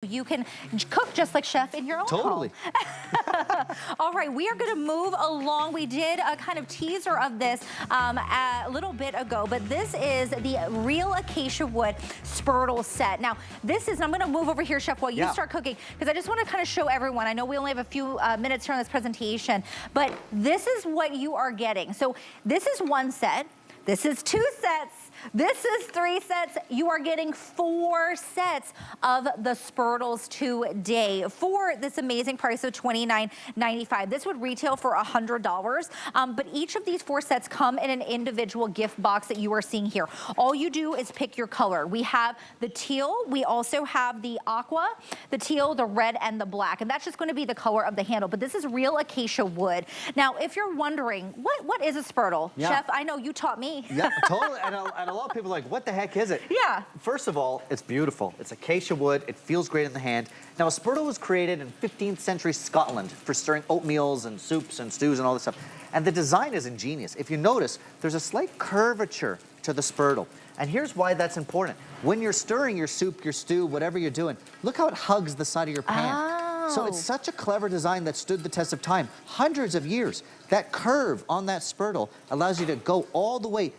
You can cook just like chef in your own home. All right, we are going to move along. We did a kind of teaser of this a little bit ago, but this is the real acacia wood spurtle set. Now, this is, I'm going to move over here, chef, while you start cooking, because I just want to kind of show everyone. I know we only have a few minutes here on this presentation, but this is what you are getting. So this is one set. This is two sets. This is three sets. You are getting 4 sets of the Spurtles today for this amazing price of $29.95. This would retail for $100, but each of these 4 sets come in an individual gift box that you are seeing here. All you do is pick your color. We have the teal. We also have the aqua, the teal, the red, and the black, and that's just going to be the color of the handle, but this is real acacia wood. Now, if you're wondering, what is a Spurtle? Chef, I know you taught me. Yeah, totally, and a lot of people are like, what the heck is it? Yeah. First of all, it's beautiful. It's acacia wood. It feels great in the hand. Now, a spurtle was created in 15th century Scotland for stirring oatmeals and soups and stews and all this stuff. And the design is ingenious. If you notice, there's a slight curvature to the spurtle. And here's why that's important. When you're stirring your soup, your stew, whatever you're doing, look how it hugs the side of your pan. So it's such a clever design that stood the test of time, hundreds of years. That curve on that spurtle allows you to go all the way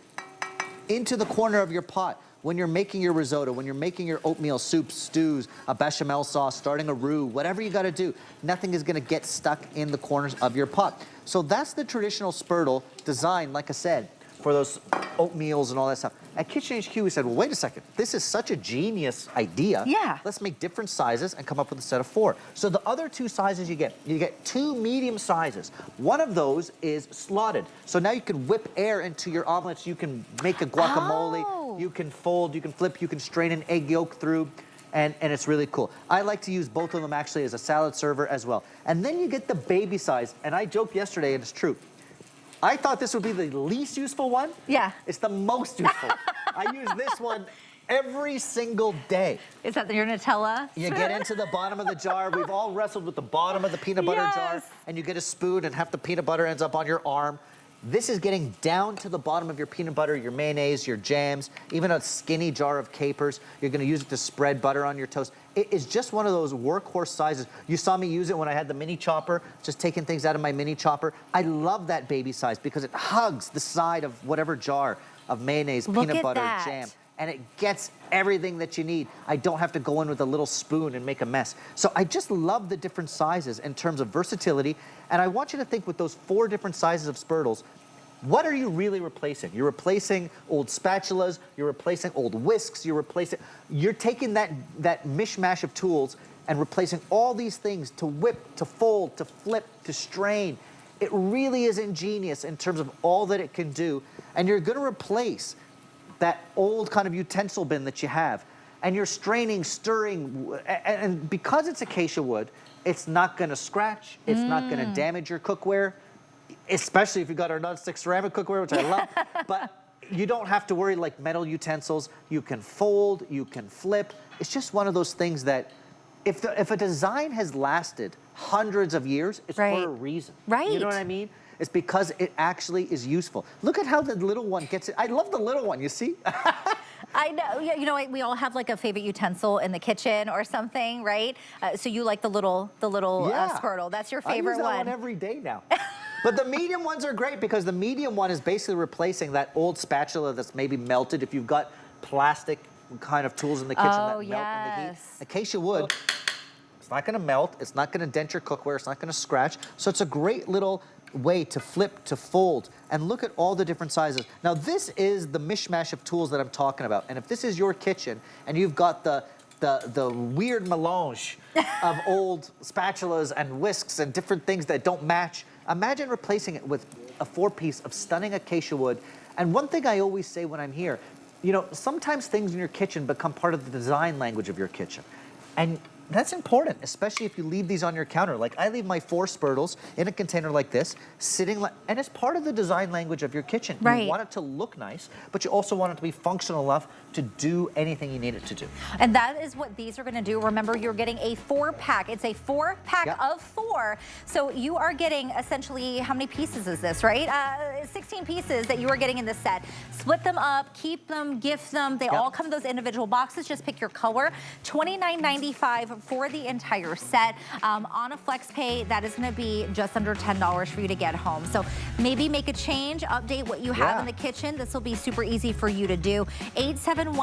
into the corner of your pot when you're making your risotto, when you're making your oatmeal soups, stews, a bechamel sauce, starting a roux, whatever you gotta do, nothing is gonna get stuck in the corners of your pot. So that's the traditional spurtle design, like I said, for those oatmeals and all that stuff. At Kitchen HQ, we said, well, wait a second. This is such a genius idea. Yeah. Let's make different sizes and come up with a set of 4. So the other 2 sizes you get 2 medium sizes. One of those is slotted. So now you can whip air into your omelets. You can make a guacamole. You can fold, you can flip, you can strain an egg yolk through. And it's really cool. I like to use both of them actually as a salad server as well. And then you get the baby size. And I joked yesterday, and it's true. I thought this would be the least useful one. Yeah. It's the most useful. I use this one every single day. Is that your Nutella? You get into the bottom of the jar. We've all wrestled with the bottom of the peanut butter jar, and you get a spoon and half the peanut butter ends up on your arm. This is getting down to the bottom of your peanut butter, your mayonnaise, your jams, even a skinny jar of capers. You're gonna use it to spread butter on your toast. It is just one of those workhorse sizes. You saw me use it when I had the mini chopper, just taking things out of my mini chopper. I love that baby size because it hugs the side of whatever jar of mayonnaise, peanut butter, jam, and it gets everything that you need. I don't have to go in with a little spoon and make a mess. So I just love the different sizes in terms of versatility, and I want you to think with those 4 different sizes of spurtles, what are you really replacing? You're replacing old spatulas, you're replacing old whisks, you're taking that mishmash of tools and replacing all these things to whip, to fold, to flip, to strain. It really is ingenious in terms of all that it can do, and you're gonna replace that old kind of utensil bin that you have, and you're straining, stirring, and because it's acacia wood, it's not gonna scratch, it's not gonna damage your cookware, especially if you got our non-stick ceramic cookware, which I love, but you don't have to worry like metal utensils. You can fold, you can flip. It's just one of those things that if a design has lasted hundreds of years, it's for a reason. You know what I mean? It's because it actually is useful. Look at how the little one gets it. I love the little one, you see? I know, you know, we all have like a favorite utensil in the kitchen or something, right? So you like the little spurtle. That's your favorite one. I use that one every day now. But the medium ones are great because the medium one is basically replacing that old spatula that's maybe melted. If you've got plastic kind of tools in the kitchen that melt in the heat. Acacia wood, it's not gonna melt, it's not gonna dent your cookware, it's not gonna scratch. So it's a great little way to flip, to fold, and look at all the different sizes. Now this is the mishmash of tools that I'm talking about. And if this is your kitchen and you've got the weird melange of old spatulas and whisks and different things that don't match, imagine replacing it with a 4-piece of stunning acacia wood. And one thing I always say when I'm here, you know, sometimes things in your kitchen become part of the design language of your kitchen. And that's important, especially if you leave these on your counter. Like I leave my 4 spurtles in a container like this, sitting, and it's part of the design language of your kitchen. You want it to look nice, but you also want it to be functional enough to do anything you need it to do. And that is what these are gonna do. Remember, you're getting a 4-pack. It's a 4-pack of 4. So you are getting essentially, how many pieces is this, right? 16 pieces that you are getting in this set. Split them up, keep them, gift them. They all come in those individual boxes. Just pick your color. $29.95 for the entire set. On a flex pay, that is gonna be just under $10 for you to get home. So maybe make a change, update what you have in the kitchen. This will be super easy for you to do. 871